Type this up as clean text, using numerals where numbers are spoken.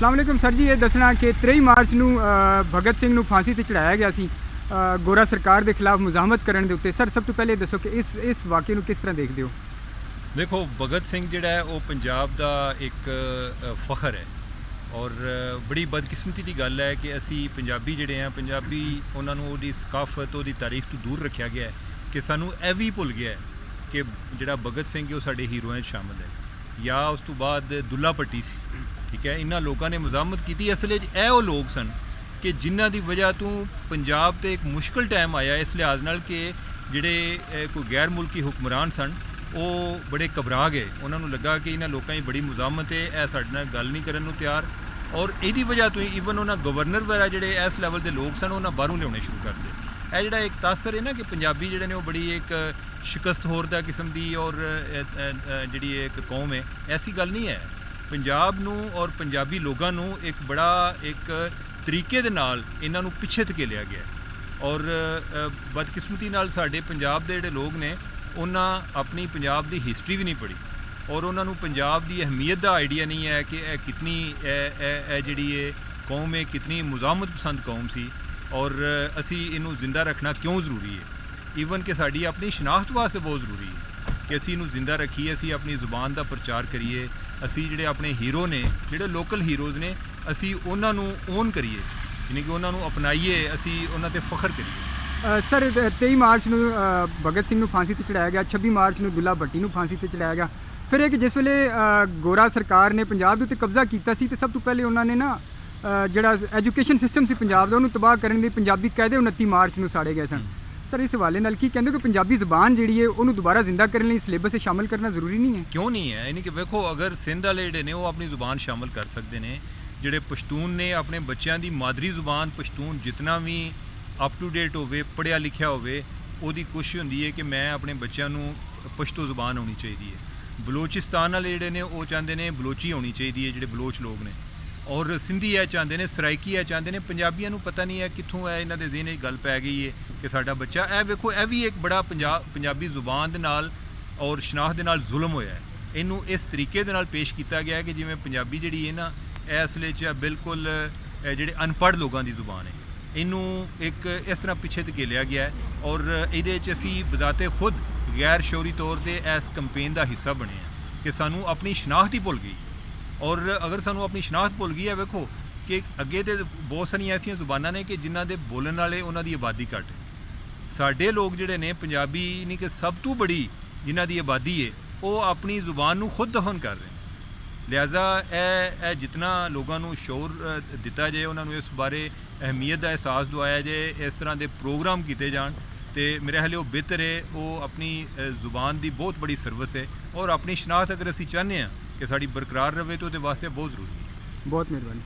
अस्सलाम वालेकुम सर जी, ये दसना कि 23 मार्च ਨੂੰ ਭਗਤ ਸਿੰਘ ਨੂੰ ਫਾਂਸੀ ਤੇ ਚੜਾਇਆ ਗਿਆ ਸੀ ਗੋਰਾ ਸਰਕਾਰ ਦੇ ਖਿਲਾਫ ਮੁਜ਼ਾਹਮਤ ਕਰਨ ਦੇ ਉੱਤੇ। ਸਰ ਸਭ ਤੋਂ ਪਹਿਲੇ ਦੱਸੋ ਕਿ ਇਸ ਵਾਕਿਏ ਨੂੰ ਕਿਸ ਤਰ੍ਹਾਂ ਦੇਖਦੇ ਹੋ? ਦੇਖੋ, ਭਗਤ ਸਿੰਘ ਜਿਹੜਾ ਹੈ ਉਹ ਪੰਜਾਬ ਦਾ ਇੱਕ ਫਖਰ ਹੈ ਔਰ ਬੜੀ ਬਦਕਿਸਮਤੀ ਦੀ ਗੱਲ ਹੈ ਕਿ ਅਸੀਂ ਪੰਜਾਬੀ ਜਿਹੜੇ ਆ ਪੰਜਾਬੀ ਉਹਨਾਂ ਨੂੰ ਉਹਦੀ ਸਕਾਫਤ ਉਹਦੀ ਤਾਰੀਖ ਤੋਂ ਦੂਰ ਰੱਖਿਆ ਗਿਆ ਹੈ ਕਿ ਸਾਨੂੰ ਇਹ ਵੀ ਭੁੱਲ ਗਿਆ ਕਿ ਜਿਹੜਾ ਭਗਤ ਸਿੰਘ ਹੈ ਉਹ ਸਾਡੇ ਹੀਰੋਆਂ 'ਚ ਸ਼ਾਮਲ ਹੈ। ਜਾਂ ਉਸ ਤੋਂ ਬਾਅਦ ਦੁੱਲਾ ਭੱਟੀ ਸੀ, ਠੀਕ ਹੈ। ਇਹਨਾਂ ਲੋਕਾਂ ਨੇ ਮੁਜ਼ਾਹਮਤ ਕੀਤੀ। ਅਸਲ 'ਚ ਇਹ ਉਹ ਲੋਕ ਸਨ ਕਿ ਜਿਨ੍ਹਾਂ ਦੀ ਵਜ੍ਹਾ ਤੋਂ ਪੰਜਾਬ 'ਤੇ ਇੱਕ ਮੁਸ਼ਕਲ ਟਾਈਮ ਆਇਆ ਇਸ ਲਿਹਾਜ਼ ਨਾਲ ਕਿ ਜਿਹੜੇ ਕੋਈ ਗੈਰ ਮੁਲਕੀ ਹੁਕਮਰਾਨ ਸਨ ਉਹ ਬੜੇ ਘਬਰਾ ਗਏ। ਉਹਨਾਂ ਨੂੰ ਲੱਗਾ ਕਿ ਇਹਨਾਂ ਲੋਕਾਂ ਦੀ ਬੜੀ ਮੁਜ਼ਾਹਮਤ ਹੈ, ਇਹ ਸਾਡੇ ਨਾਲ ਗੱਲ ਨਹੀਂ ਕਰਨ ਨੂੰ ਤਿਆਰ, ਔਰ ਇਹਦੀ ਵਜ੍ਹਾ ਤੋਂ ਹੀ ਈਵਨ ਉਹਨਾਂ ਗਵਰਨਰ ਵਗੈਰਾ ਜਿਹੜੇ ਇਸ ਲੈਵਲ ਦੇ ਲੋਕ ਸਨ ਉਹਨਾਂ ਬਾਹਰੋਂ ਲਿਆਉਣੇ ਸ਼ੁਰੂ ਕਰ ਦਿੱਤੇ। ਇਹ ਜਿਹੜਾ ਇੱਕ ਤਾਸਰ ਹੈ ਨਾ ਕਿ ਪੰਜਾਬੀ ਜਿਹੜੇ ਨੇ ਉਹ ਬੜੀ ਇੱਕ ਸ਼ਿਕਸਤ ਹੋਰਦਾ ਕਿਸਮ ਦੀ ਔਰ ਜਿਹੜੀ ਇੱਕ ਕੌਮ ਹੈ, ਐਸੀ ਗੱਲ ਨਹੀਂ ਹੈ। ਪੰਜਾਬ ਨੂੰ ਔਰ ਪੰਜਾਬੀ ਲੋਕਾਂ ਨੂੰ ਇੱਕ ਬੜਾ ਇੱਕ ਤਰੀਕੇ ਦੇ ਨਾਲ ਇਹਨਾਂ ਨੂੰ ਪਿੱਛੇ ਧਕੇਲਿਆ ਗਿਆ ਔਰ ਬਦਕਿਸਮਤੀ ਨਾਲ ਸਾਡੇ ਪੰਜਾਬ ਦੇ ਜਿਹੜੇ ਲੋਕ ਨੇ ਉਹਨਾਂ ਆਪਣੀ ਪੰਜਾਬ ਦੀ ਹਿਸਟਰੀ ਵੀ ਨਹੀਂ ਪੜ੍ਹੀ ਔਰ ਉਹਨਾਂ ਨੂੰ ਪੰਜਾਬ ਦੀ ਅਹਿਮੀਅਤ ਦਾ ਆਈਡੀਆ ਨਹੀਂ ਹੈ ਕਿ ਇਹ ਕਿਤਨੀ ਇਹ ਜਿਹੜੀ ਇਹ ਕੌਮ ਹੈ ਕਿਤਨੀ ਮੁਜ਼ਾਹਮਤ ਪਸੰਦ ਕੌਮ ਸੀ ਔਰ ਅਸੀਂ ਇਹਨੂੰ ਜ਼ਿੰਦਾ ਰੱਖਣਾ ਕਿਉਂ ਜ਼ਰੂਰੀ ਹੈ। ਈਵਨ ਕਿ ਸਾਡੀ ਆਪਣੀ ਸ਼ਨਾਖਤ ਵਾਸਤੇ ਬਹੁਤ ਜ਼ਰੂਰੀ ਹੈ ਕਿ ਅਸੀਂ ਇਹਨੂੰ ਜ਼ਿੰਦਾ ਰੱਖੀਏ, ਅਸੀਂ ਆਪਣੀ ਜ਼ੁਬਾਨ ਦਾ ਪ੍ਰਚਾਰ ਕਰੀਏ, ਅਸੀਂ ਜਿਹੜੇ ਆਪਣੇ ਹੀਰੋ ਨੇ ਜਿਹੜੇ ਲੋਕਲ ਹੀਰੋਜ਼ ਨੇ ਅਸੀਂ ਉਹਨਾਂ ਨੂੰ ਓਨ ਕਰੀਏ, ਯਾਨੀ ਕਿ ਉਹਨਾਂ ਨੂੰ ਅਪਣਾਈਏ, ਅਸੀਂ ਉਹਨਾਂ 'ਤੇ ਫਖਰ ਕਰੀਏ। ਸਰ 23 ਮਾਰਚ ਨੂੰ ਭਗਤ ਸਿੰਘ ਨੂੰ ਫਾਂਸੀ ਤੇ ਚੜਾਇਆ ਗਿਆ, 26 ਮਾਰਚ ਨੂੰ ਦੁੱਲਾ ਭੱਟੀ ਨੂੰ ਫਾਂਸੀ ਤੇ ਚੜਾਇਆ ਗਿਆ। ਫਿਰ ਇਹ ਕਿ ਜਿਸ ਵੇਲੇ ਗੋਰਾ ਸਰਕਾਰ ਨੇ ਪੰਜਾਬ ਦੇ ਉੱਤੇ ਕਬਜ਼ਾ ਕੀਤਾ ਸੀ ਤੇ ਸਭ ਤੋਂ ਪਹਿਲੇ ਉਹਨਾਂ ਨੇ ਨਾ ਜਿਹੜਾ ਐਜੂਕੇਸ਼ਨ ਸਿਸਟਮ ਸੀ ਪੰਜਾਬ ਦਾ ਉਹਨੂੰ ਤਬਾਹ ਕਰਨ ਦੇ ਪੰਜਾਬੀ ਕਾਇਦੇ 29 ਮਾਰਚ ਨੂੰ ਸਾੜੇ ਗਏ ਸਨ। ਸਰ ਇਸ ਹਵਾਲੇ ਨਾਲ ਕੀ ਕਹਿੰਦੇ ਕਿ ਪੰਜਾਬੀ ਜ਼ੁਬਾਨ ਜਿਹੜੀ ਹੈ ਉਹਨੂੰ ਦੁਬਾਰਾ ਜ਼ਿੰਦਾ ਕਰਨ ਲਈ ਸਿਲੇਬਸ 'ਚ ਸ਼ਾਮਲ ਕਰਨਾ ਜ਼ਰੂਰੀ ਨਹੀਂ ਹੈ? ਕਿਉਂ ਨਹੀਂ ਹੈ? ਯਾਨੀ ਕਿ ਵੇਖੋ, ਅਗਰ ਸਿੰਧ ਵਾਲੇ ਜਿਹੜੇ ਨੇ ਉਹ ਆਪਣੀ ਜ਼ੁਬਾਨ ਸ਼ਾਮਲ ਕਰ ਸਕਦੇ ਨੇ, ਜਿਹੜੇ ਪਸ਼ਤੂਨ ਨੇ ਆਪਣੇ ਬੱਚਿਆਂ ਦੀ ਮਾਦਰੀ ਜ਼ੁਬਾਨ ਪਸ਼ਤੂਨ ਜਿਤਨਾ ਵੀ ਅਪ ਟੂ ਡੇਟ ਹੋਵੇ, ਪੜ੍ਹਿਆ ਲਿਖਿਆ ਹੋਵੇ, ਉਹਦੀ ਕੋਸ਼ਿਸ਼ ਹੁੰਦੀ ਹੈ ਕਿ ਮੈਂ ਆਪਣੇ ਬੱਚਿਆਂ ਨੂੰ ਪਸ਼ਤੋ ਜ਼ੁਬਾਨ ਆਉਣੀ ਚਾਹੀਦੀ ਹੈ। ਬਲੋਚਿਸਤਾਨ ਵਾਲੇ ਜਿਹੜੇ ਨੇ ਉਹ ਚਾਹੁੰਦੇ ਨੇ ਬਲੋਚੀ ਹੋਣੀ ਚਾਹੀਦੀ ਹੈ, ਜਿਹੜੇ ਬਲੋਚ ਲੋਕ ਨੇ, ਔਰ ਸਿੰਧੀ ਇਹ ਚਾਹੁੰਦੇ ਨੇ, ਸਰਾਇਕੀ ਇਹ ਚਾਹੁੰਦੇ ਨੇ। ਪੰਜਾਬੀਆਂ ਨੂੰ ਪਤਾ ਨਹੀਂ ਹੈ ਕਿੱਥੋਂ ਹੈ ਇਹਨਾਂ ਦੇ ਜ਼ਿਹਨ 'ਚ ਗੱਲ ਪੈ ਗਈ ਹੈ ਕਿ ਸਾਡਾ ਬੱਚਾ ਇਹ ਵੇਖੋ ਇਹ ਵੀ ਇੱਕ ਬੜਾ ਪੰਜਾਬੀ ਜ਼ੁਬਾਨ ਦੇ ਨਾਲ ਔਰ ਸ਼ਨਾਖਤ ਦੇ ਨਾਲ ਜ਼ੁਲਮ ਹੋਇਆ ਹੈ। ਇਹਨੂੰ ਇਸ ਤਰੀਕੇ ਦੇ ਨਾਲ ਪੇਸ਼ ਕੀਤਾ ਗਿਆ ਕਿ ਜਿਵੇਂ ਪੰਜਾਬੀ ਜਿਹੜੀ ਹੈ ਨਾ ਇਹ ਅਸਲ 'ਚ ਬਿਲਕੁਲ ਜਿਹੜੇ ਅਨਪੜ੍ਹ ਲੋਕਾਂ ਦੀ ਜ਼ੁਬਾਨ ਹੈ। ਇਹਨੂੰ ਇੱਕ ਇਸ ਤਰ੍ਹਾਂ ਪਿੱਛੇ ਧਕੇਲਿਆ ਗਿਆ ਹੈ ਔਰ ਇਹਦੇ 'ਚ ਅਸੀਂ ਬਜ਼ਾਤੇ ਖੁਦ ਗੈਰ ਸ਼ੌਰੀ ਤੌਰ 'ਤੇ ਇਸ ਕੰਪੇਨ ਦਾ ਹਿੱਸਾ ਬਣੇ ਹਾਂ ਕਿ ਸਾਨੂੰ ਆਪਣੀ ਸ਼ਨਾਖਤ ਹੀ ਭੁੱਲ ਗਈ। ਔਰ ਅਗਰ ਸਾਨੂੰ ਆਪਣੀ ਸ਼ਨਾਖਤ ਭੁੱਲ ਗਈ ਹੈ, ਵੇਖੋ ਕਿ ਅੱਗੇ ਤੇ ਬਹੁਤ ਸਾਰੀਆਂ ਐਸੀਆਂ ਜ਼ੁਬਾਨਾਂ ਨੇ ਕਿ ਜਿਨ੍ਹਾਂ ਦੇ ਬੋਲਣ ਵਾਲੇ ਉਹਨਾਂ ਦੀ ਆਬਾਦੀ ਘੱਟ ਹੈ। ਸਾਡੇ ਲੋਕ ਜਿਹੜੇ ਨੇ ਪੰਜਾਬੀ ਨਹੀਂ ਕਿ ਸਭ ਤੋਂ ਬੜੀ ਜਿਨ੍ਹਾਂ ਦੀ ਆਬਾਦੀ ਹੈ ਉਹ ਆਪਣੀ ਜ਼ੁਬਾਨ ਨੂੰ ਖੁਦ ਦਫਨ ਕਰ ਰਹੇ ਨੇ। ਲਿਹਾਜ਼ਾ ਇਹ ਜਿਤਨਾ ਲੋਕਾਂ ਨੂੰ ਸ਼ੌਰ ਦਿੱਤਾ ਜਾਏ, ਉਹਨਾਂ ਨੂੰ ਇਸ ਬਾਰੇ ਅਹਿਮੀਅਤ ਦਾ ਅਹਿਸਾਸ ਦਵਾਇਆ ਜਾਏ, ਇਸ ਤਰ੍ਹਾਂ ਦੇ ਪ੍ਰੋਗਰਾਮ ਕੀਤੇ ਜਾਣ ਤੇ ਮੇਰੇ ਹਾਲੇ ਉਹ ਬਿਹਤਰ ਹੈ। ਉਹ ਆਪਣੀ ਜ਼ੁਬਾਨ ਦੀ ਬਹੁਤ ਬੜੀ ਸਰਵਿਸ ਹੈ ਔਰ ਆਪਣੀ ਸ਼ਨਾਖਤ ਅਗਰ ਅਸੀਂ ਚਾਹੁੰਦੇ ਹਾਂ ਕਿ ਸਾਡੀ ਬਰਕਰਾਰ ਰਹੇ ਤਾਂ ਉਹਦੇ ਵਾਸਤੇ ਬਹੁਤ ਜ਼ਰੂਰੀ ਹੈ। ਬਹੁਤ ਮਿਹਰਬਾਨੀ।